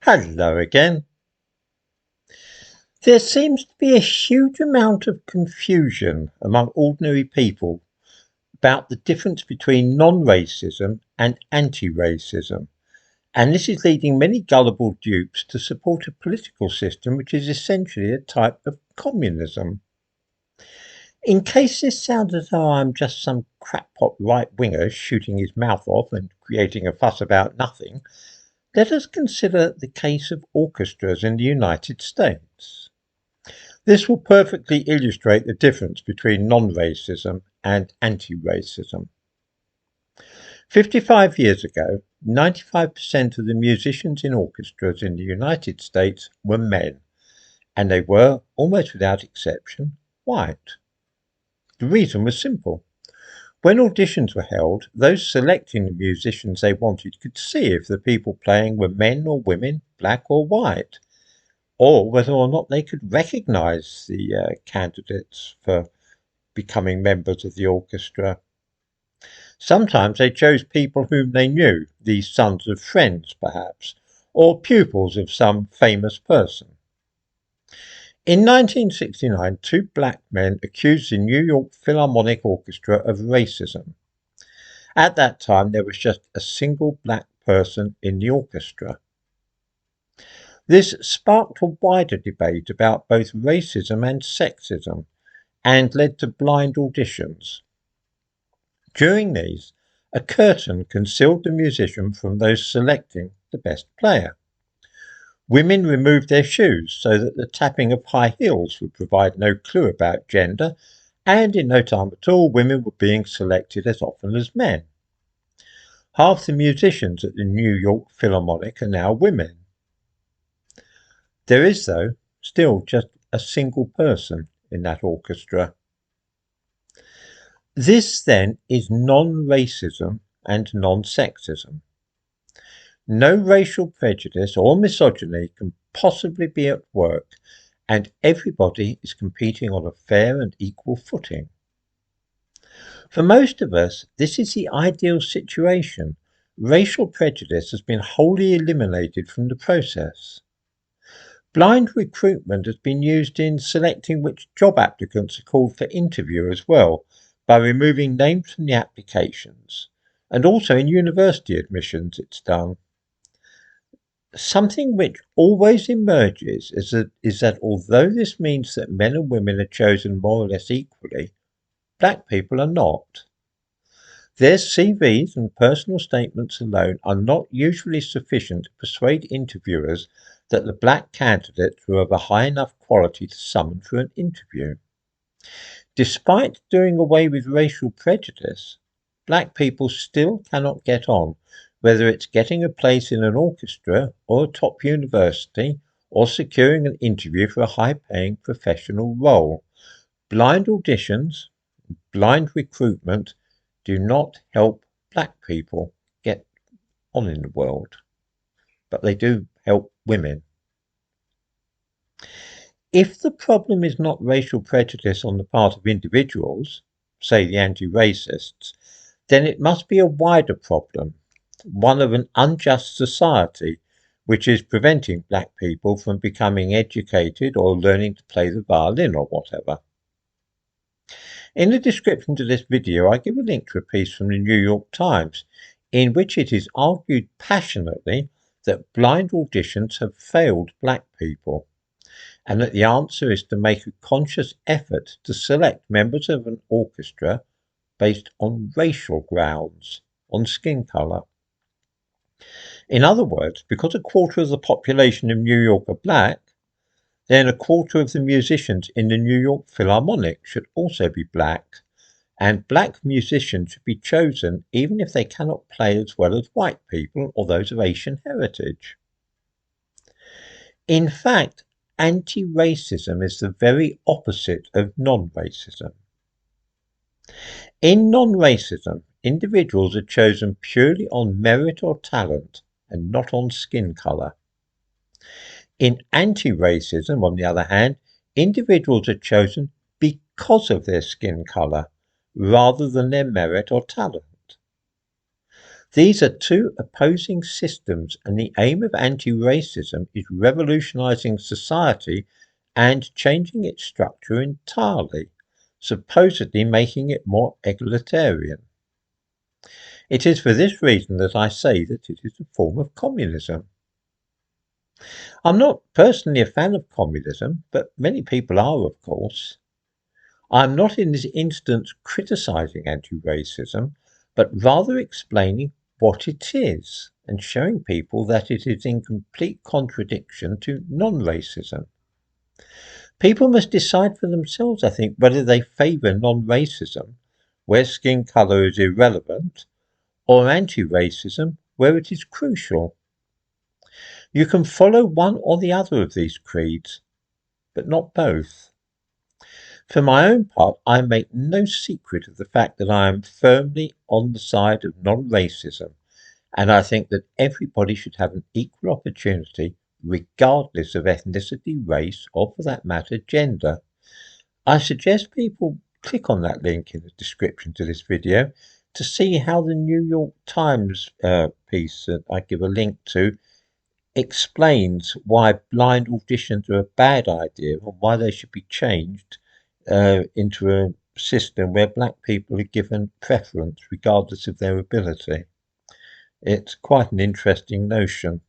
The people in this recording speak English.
Hello again. There seems to be a huge amount of confusion among ordinary people about the difference between non-racism and anti-racism, and this is leading many gullible dupes to support a political system which is essentially a type of communism. In case this sounds as though I'm just some crackpot right-winger shooting his mouth off and creating a fuss about nothing, let us consider the case of orchestras in the United States. This will perfectly illustrate the difference between non-racism and anti-racism. 55 years ago, 95% of the musicians in orchestras in the United States were men, and they were, almost without exception, white. The reason was simple. When auditions were held, those selecting the musicians they wanted could see if the people playing were men or women, black or white, or whether or not they could recognise the candidates for becoming members of the orchestra. Sometimes they chose people whom they knew, the sons of friends perhaps, or pupils of some famous person. In 1969, two black men accused the New York Philharmonic Orchestra of racism. At that time, there was just a single black person in the orchestra. This sparked a wider debate about both racism and sexism, and led to blind auditions. During these, a curtain concealed the musician from those selecting the best player. Women removed their shoes so that the tapping of high heels would provide no clue about gender, and in no time at all women were being selected as often as men. Half the musicians at the New York Philharmonic are now women. There is, though, still just a single person in that orchestra. This, then, is non-racism and non-sexism. No racial prejudice or misogyny can possibly be at work, and everybody is competing on a fair and equal footing. For most of us, this is the ideal situation. Racial prejudice has been wholly eliminated from the process. Blind recruitment has been used in selecting which job applicants are called for interview as well, by removing names from the applications, and also in university admissions it's done. Something which always emerges is that although this means that men and women are chosen more or less equally, black people are not. Their CVs and personal statements alone are not usually sufficient to persuade interviewers that the black candidates were of a high enough quality to summon for an interview. Despite doing away with racial prejudice, black people still cannot get on, whether it's getting a place in an orchestra or a top university or securing an interview for a high-paying professional role. Blind auditions, blind recruitment do not help black people get on in the world, but they do help women. If the problem is not racial prejudice on the part of individuals, say the anti-racists, then it must be a wider problem, one of an unjust society which is preventing black people from becoming educated or learning to play the violin or whatever. In the description to this video, I give a link to a piece from the New York Times in which it is argued passionately that blind auditions have failed black people, and that the answer is to make a conscious effort to select members of an orchestra based on racial grounds, on skin colour. In other words, because a quarter of the population of New York are black, then a quarter of the musicians in the New York Philharmonic should also be black, and black musicians should be chosen even if they cannot play as well as white people or those of Asian heritage. In fact, anti-racism is the very opposite of non-racism. In non-racism, individuals are chosen purely on merit or talent and not on skin colour. In anti-racism, on the other hand, individuals are chosen because of their skin colour rather than their merit or talent. These are two opposing systems, and the aim of anti-racism is revolutionizing society and changing its structure entirely, supposedly making it more egalitarian. It is for this reason that I say that it is a form of communism. I'm not personally a fan of communism, but many people are, of course. I'm not in this instance criticizing anti-racism, but rather explaining what it is and showing people that it is in complete contradiction to non-racism. People must decide for themselves, I think, whether they favour non-racism, where skin colour is irrelevant, or anti-racism, where it is crucial. You can follow one or the other of these creeds, but not both. For my own part, I make no secret of the fact that I am firmly on the side of non-racism, and I think that everybody should have an equal opportunity, regardless of ethnicity, race, or for that matter, gender. I suggest people click on that link in the description to this video to see how the New York Times piece that I give a link to explains why blind auditions are a bad idea and why they should be changed into a system where black people are given preference regardless of their ability. It's quite an interesting notion.